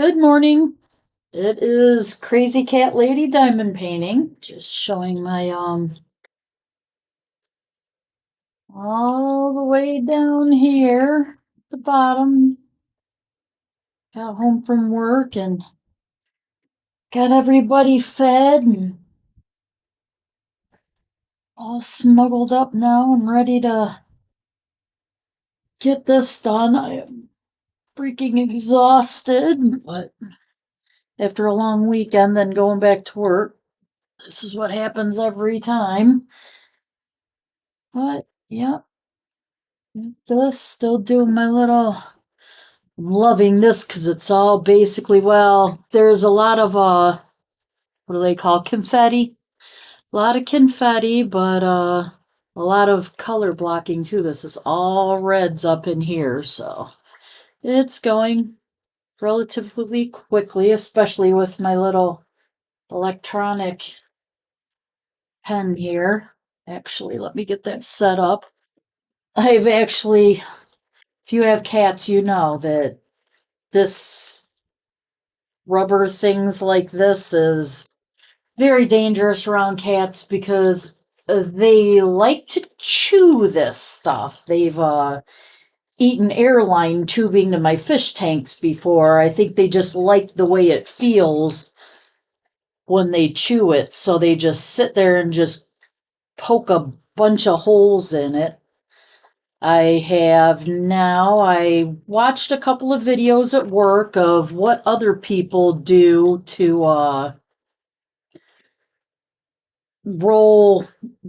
Good morning. It is Crazy Cat Lady diamond painting. Just showing my all the way down here at the bottom. Got home from work and got everybody fed and all snuggled up now and ready to get this done. I am freaking exhausted, but after a long weekend, then going back to work, this is what happens every time. But yeah, this still doing my little. I'm loving this because it's all basically, well, there's a lot of what do they call confetti? A lot of confetti, but a lot of color blocking too. This is all reds up in here, so it's going relatively quickly, especially with my little electronic pen here. Actually, let me get that set up. I've actually, if you have cats, you know that this rubber things like this is very dangerous around cats because they like to chew this stuff. They've eaten airline tubing to my fish tanks before. I think they just like the way it feels when they chew it, so they just sit there and just poke a bunch of holes in it. I watched a couple of videos at work of what other people do to roll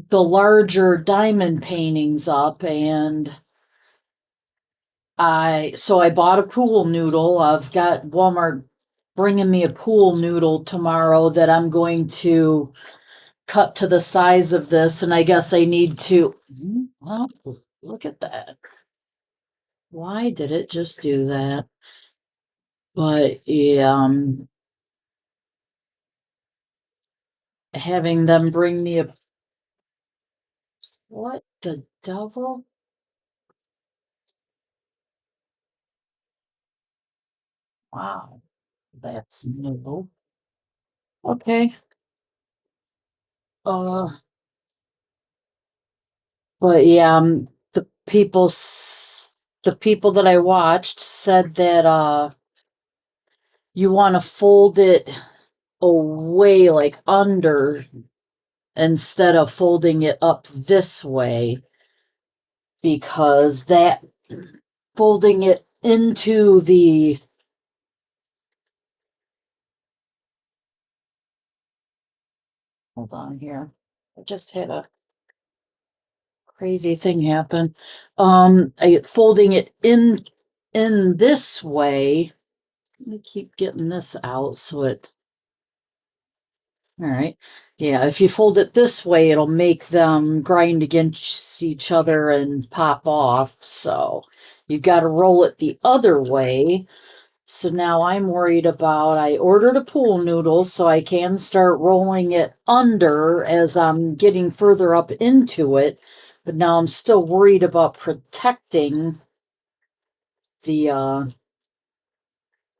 the larger diamond paintings up, and I bought a pool noodle. I've got Walmart bringing me a pool noodle tomorrow that I'm going to cut to the size of this, and I guess I need to, well, look at that. Why did it just do that? But yeah, having them bring me a, what the devil? Wow, that's new. Okay. Uh, but yeah, the people that I watched said that you want to fold it away, like under, instead of folding it up this way, because that folding it into the, hold on here, I just had a crazy thing happen. Folding it in this way. Let me keep getting this out so it, all right. Yeah, if you fold it this way, it'll make them grind against each other and pop off. So you've got to roll it the other way. So now I'm worried about, I ordered a pool noodle so I can start rolling it under as I'm getting further up into it. But now I'm still worried about protecting the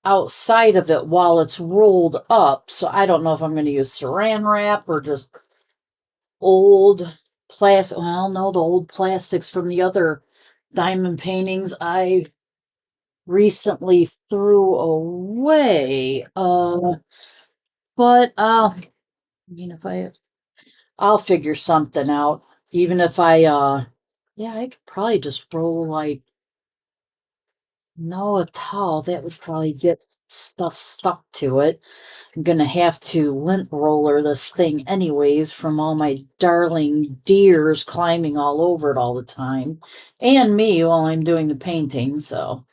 outside of it while it's rolled up. So I don't know if I'm going to use saran wrap or just old plastic. Well, no, the old plastics from the other diamond paintings I recently threw away. But I mean, I'll figure something out. Even if yeah, I could probably just roll like, no, a towel that would probably get stuff stuck to it. I'm gonna have to lint roller this thing anyways from all my darling deers climbing all over it all the time. And me while I'm doing the painting, so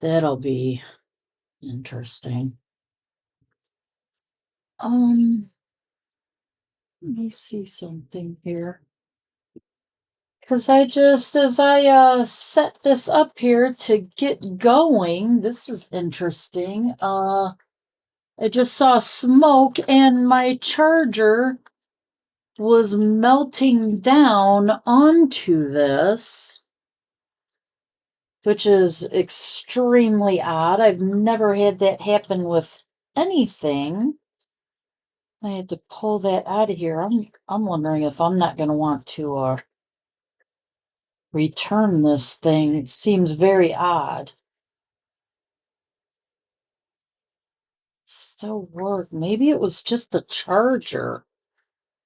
that'll be interesting. Let me see something here. Because as I set this up here to get going, this is interesting. I just saw smoke and my charger was melting down onto this. which is extremely odd. I've never had that happen with anything. I had to pull that out of here. I'm wondering if I'm not going to want to return this thing. It seems very odd. Still work. Maybe it was just the charger.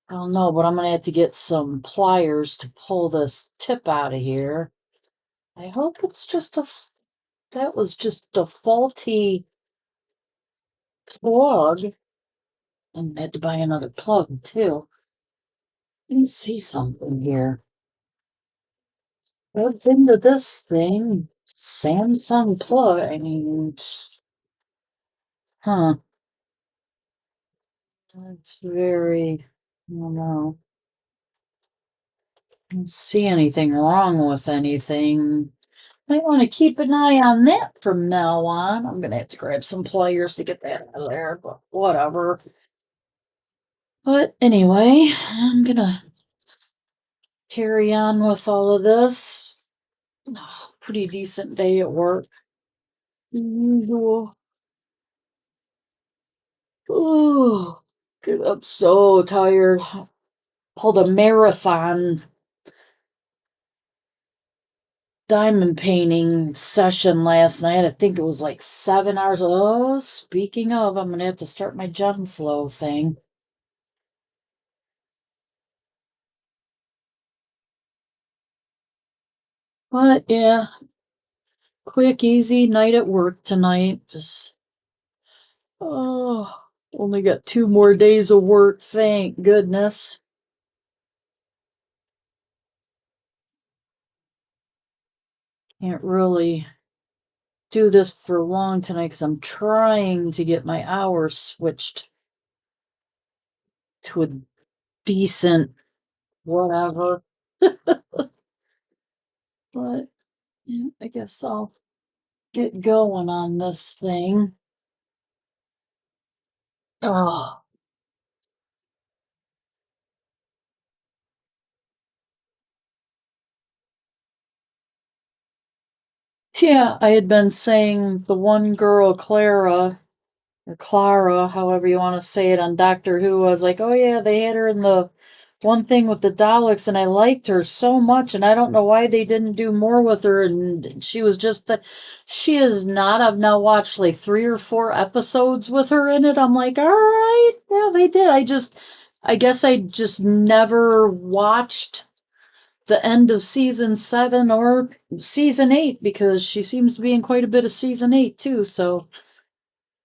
I don't know, but I'm gonna have to get some pliers to pull this tip out of here. I hope it's just that was just a faulty plug. And I had to buy another plug too. Let me see something here. Plugged into this thing. Samsung plug. I mean, huh. That's very, I don't know. I don't see anything wrong with anything. Might want to keep an eye on that from now on. I'm gonna have to grab some pliers to get that out of there, but whatever. But anyway, I'm gonna carry on with all of this. Pretty decent day at work. Usual. Ooh, good. I'm so tired. Pulled a marathon diamond painting session last night. I think it was like 7 hours. Oh, speaking of, I'm gonna have to start my Gen Flow thing. But yeah, quick, easy night at work tonight. Just oh, only got 2 more days of work, thank goodness. Can't really do this for long tonight because I'm trying to get my hours switched to a decent whatever. But yeah, I guess I'll get going on this thing. Oh, yeah, I had been saying the one girl, Clara, or Clara, however you want to say it, on Doctor Who. I was like, oh yeah, they had her in the one thing with the Daleks, and I liked her so much, and I don't know why they didn't do more with her. And she was just that she is not. I've now watched like 3 or 4 episodes with her in it. I'm like, all right, yeah, they did. I guess I just never watched the end of season 7 or season 8 because she seems to be in quite a bit of season 8 too. So,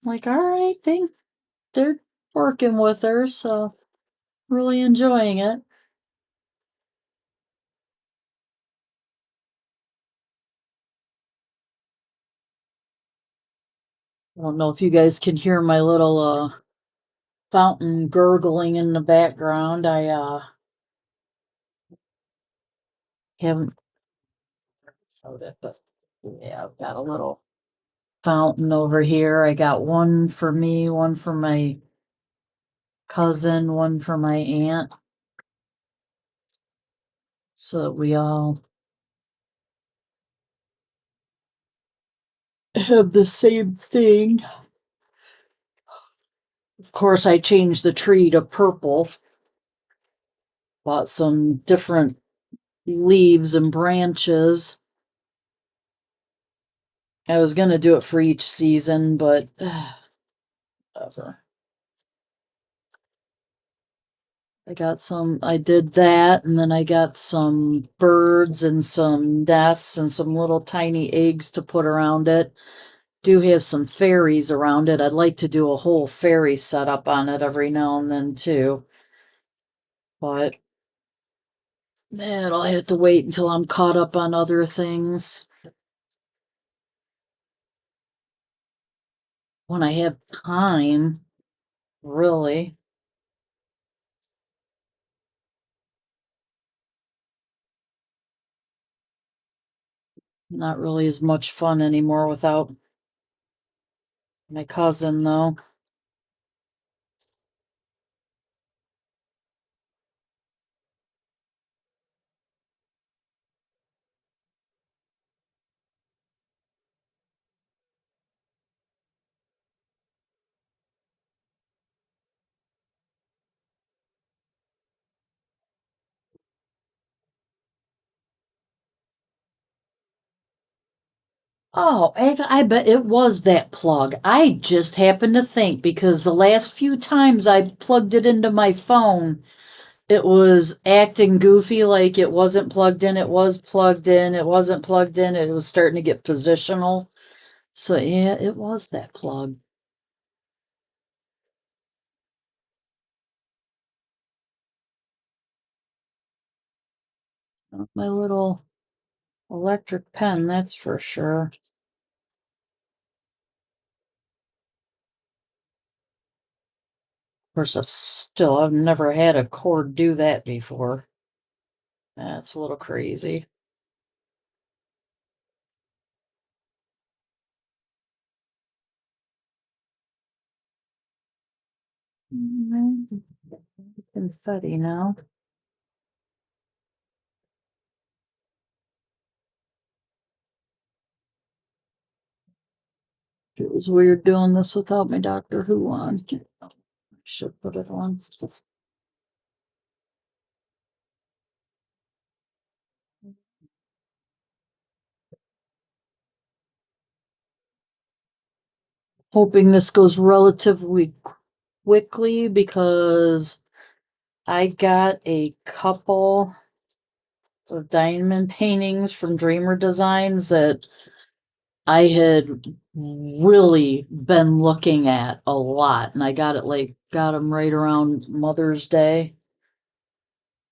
like, all right, they're working with her, so really enjoying it. I don't know if you guys can hear my little fountain gurgling in the background. I haven't showed it, but yeah, I've got a little fountain over here. I got one for me, one for my cousin, one for my aunt. So that we all have the same thing. Of course, I changed the tree to purple, bought some different leaves and branches. I was going to do it for each season, but whatever. I did that, and then I got some birds and some nests and some little tiny eggs to put around it. Do have some fairies around it. I'd like to do a whole fairy setup on it every now and then too. But that'll have to wait until I'm caught up on other things. When I have time, really. Not really as much fun anymore without my cousin, though. Oh, and I bet it was that plug. I just happened to think because the last few times I plugged it into my phone, it was acting goofy like it wasn't plugged in, it was plugged in, it wasn't plugged in, it was starting to get positional. So yeah, it was that plug. Not my little electric pen, that's for sure. Of course, I've never had a cord do that before. That's a little crazy. Mhm. Confetti now. Feels weird doing this without my Doctor Who on. Should put it on. Hoping this goes relatively quickly because I got a couple of diamond paintings from Dreamer Designs that I had really been looking at a lot, and I got them right around Mother's Day.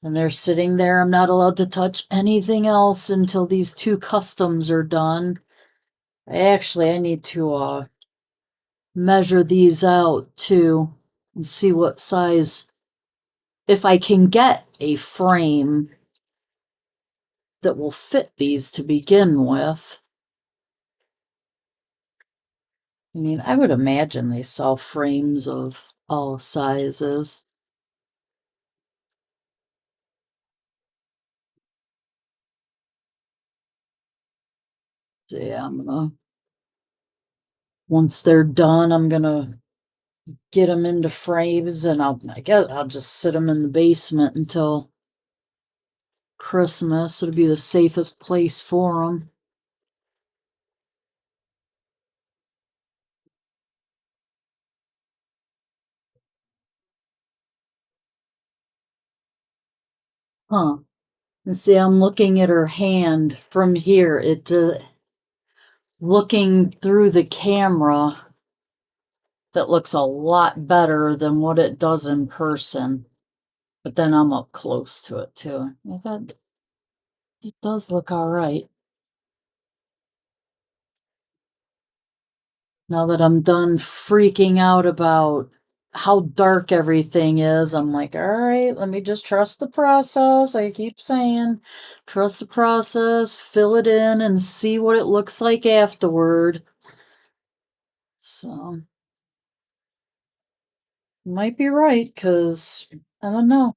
And they're sitting there. I'm not allowed to touch anything else until these two customs are done. I need to measure these out too and see what size, if I can get a frame that will fit these to begin with. I mean, I would imagine they sell frames of all sizes. So yeah, once they're done, I'm gonna get them into frames and I guess I'll just sit them in the basement until Christmas. It'll be the safest place for them. Huh. And see, I'm looking at her hand from here. Looking through the camera, that looks a lot better than what it does in person. But then I'm up close to it too. Yeah, that it does look all right. Now that I'm done freaking out about how dark everything is, I'm like, all right, let me just trust the process. I keep saying, trust the process, fill it in, and see what it looks like afterward. So, you might be right, because I don't know.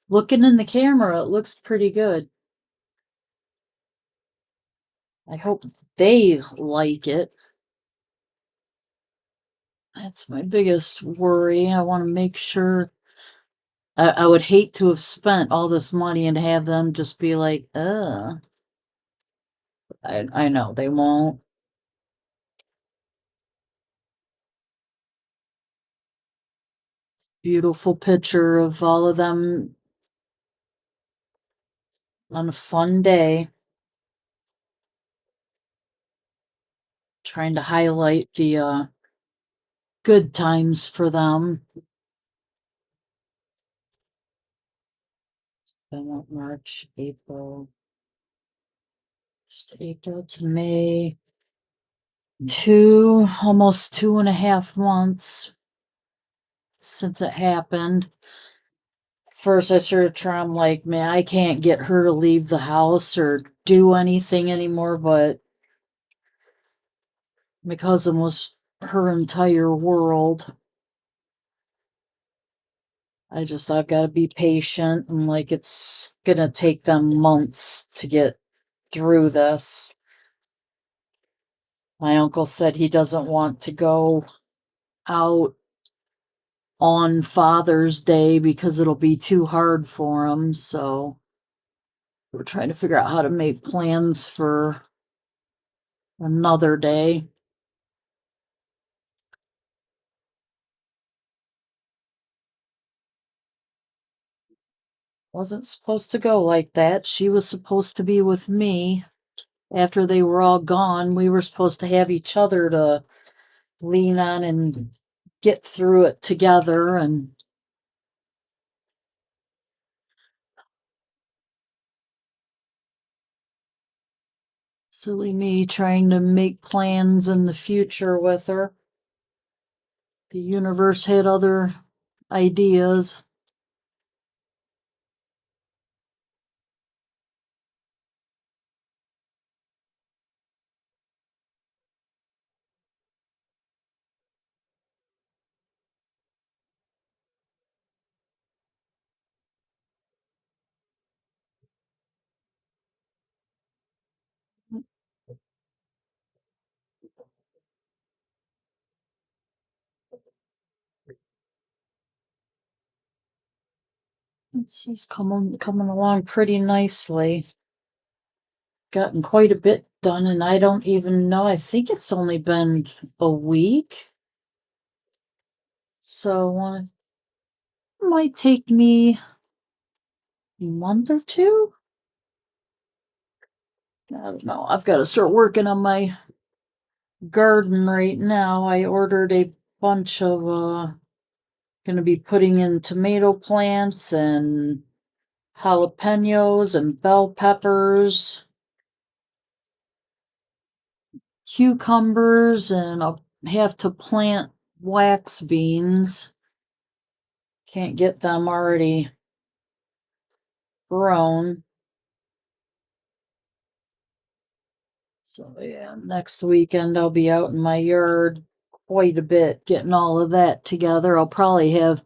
Looking in the camera, it looks pretty good. I hope they like it. That's my biggest worry. I want to make sure. I would hate to have spent all this money and have them just be like, I know they won't. Beautiful picture of all of them on a fun day, trying to highlight the good times for them. March, April, just April to May. Almost 2.5 months since it happened. First, I started trying, like, man, I can't get her to leave the house or do anything anymore, but my cousin was her entire world. I've got to be patient and, like, it's gonna take them months to get through this. My uncle said he doesn't want to go out on Father's Day because it'll be too hard for him, so we're trying to figure out how to make plans for another day. Wasn't supposed to go like that. She was supposed to be with me. After they were all gone, we were supposed to have each other to lean on and get through it together. And silly me trying to make plans in the future with her. The universe had other ideas. She's coming along pretty nicely. Gotten quite a bit done, and I don't even know. I think it's only been a week. So might take me a month or two. I don't know. I've got to start working on my garden right now. I ordered a bunch of gonna be putting in tomato plants and jalapenos and bell peppers, cucumbers, and I'll have to plant wax beans. Can't get them already grown. So yeah, next weekend I'll be out in my yard quite a bit getting all of that together. I'll probably have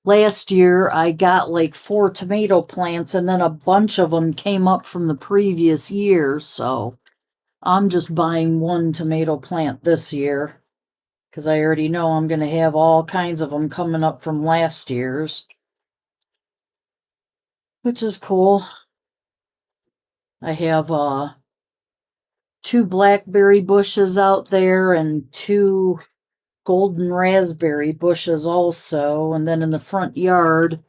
last year I got like 4 tomato plants and then a bunch of them came up from the previous year, so I'm just buying 1 tomato plant this year because I already know I'm going to have all kinds of them coming up from last year's, which is cool. I have 2 blackberry bushes out there and 2 golden raspberry bushes also. And then in the front yard,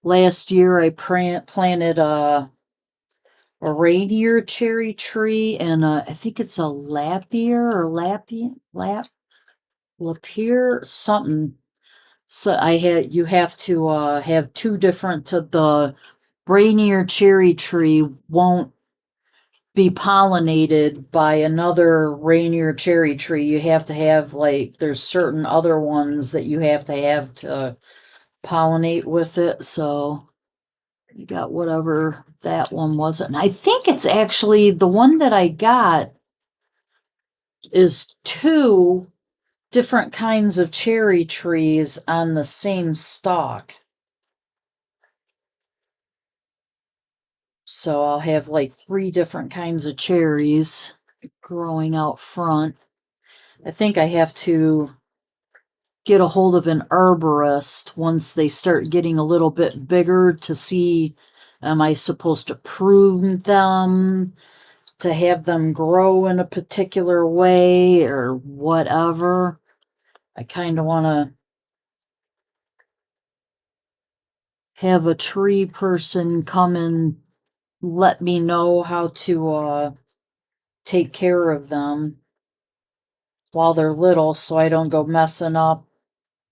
last year I planted a reindeer cherry tree and I think it's a Lapier or Lapier something. So you have to have 2 different the Rainier cherry tree won't be pollinated by another Rainier cherry tree. You have to have like there's certain other ones that you have to pollinate with it. So you got whatever that one was. And I think it's actually the one that I got is 2 different kinds of cherry trees on the same stalk. So I'll have like 3 different kinds of cherries growing out front. I think I have to get a hold of an arborist once they start getting a little bit bigger to see, am I supposed to prune them to have them grow in a particular way or whatever. I kind of want to have a tree person come and let me know how to take care of them while they're little so I don't go messing up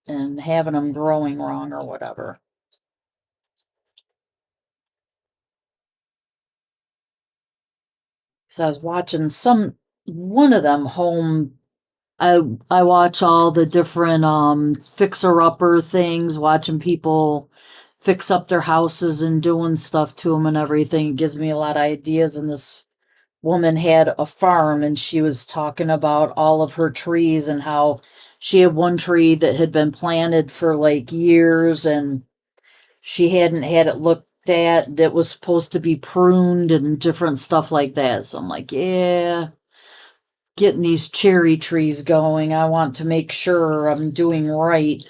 and having them growing wrong or whatever. So I was watching one of them home. I watch all the different fixer upper things, watching people fix up their houses and doing stuff to them and everything. It gives me a lot of ideas. And this woman had a farm and she was talking about all of her trees and how she had one tree that had been planted for like years and she hadn't had it looked at, that was supposed to be pruned and different stuff like that. So I'm like, yeah, getting these cherry trees going, I want to make sure I'm doing right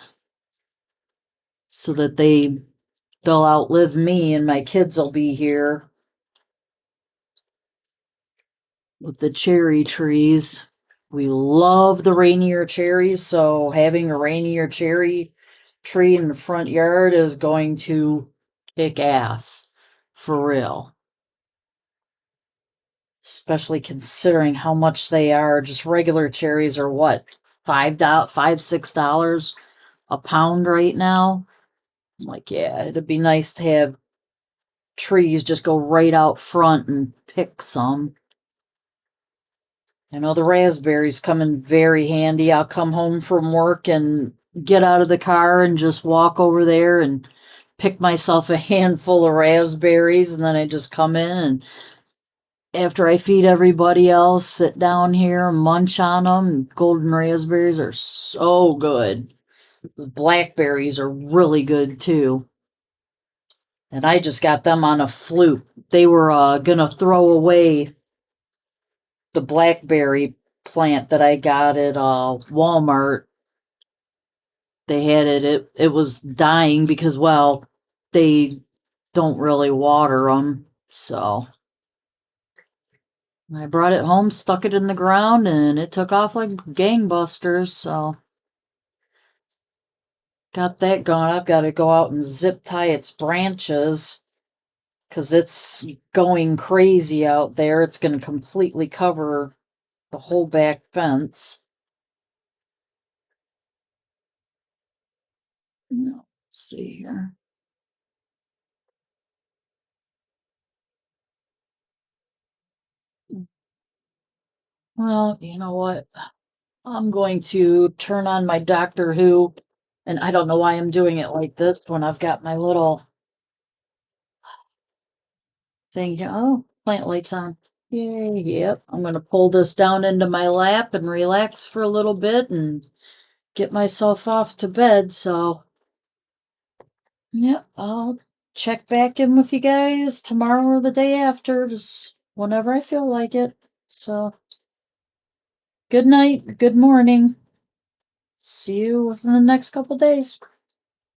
so that they'll outlive me and my kids will be here. with the cherry trees. We love the Rainier cherries, so having a Rainier cherry tree in the front yard is going to kick ass. For real. Especially considering how much they are. Just regular cherries are what? $5, $6 a pound right now. I'm like, yeah, it'd be nice to have trees just go right out front and pick some. I know the raspberries come in very handy. I'll come home from work and get out of the car and just walk over there and pick myself a handful of raspberries, and then I just come in and after I feed everybody else, sit down here and munch on them. Golden raspberries are so good. The blackberries are really good too. And I just got them on a fluke. They were gonna throw away the blackberry plant that I got at Walmart. They had it was dying because, well, they don't really water them. So I brought it home, stuck it in the ground, and it took off like gangbusters. So got that going. I've got to go out and zip tie its branches because it's going crazy out there. It's going to completely cover the whole back fence. Let's see here. Well, you know what? I'm going to turn on my Doctor Who, and I don't know why I'm doing it like this when I've got my little thing here. Oh, plant lights on. Yay, yep. I'm going to pull this down into my lap and relax for a little bit and get myself off to bed. So, yeah, I'll check back in with you guys tomorrow or the day after, just whenever I feel like it. So, good night, good morning. See you within the next couple days.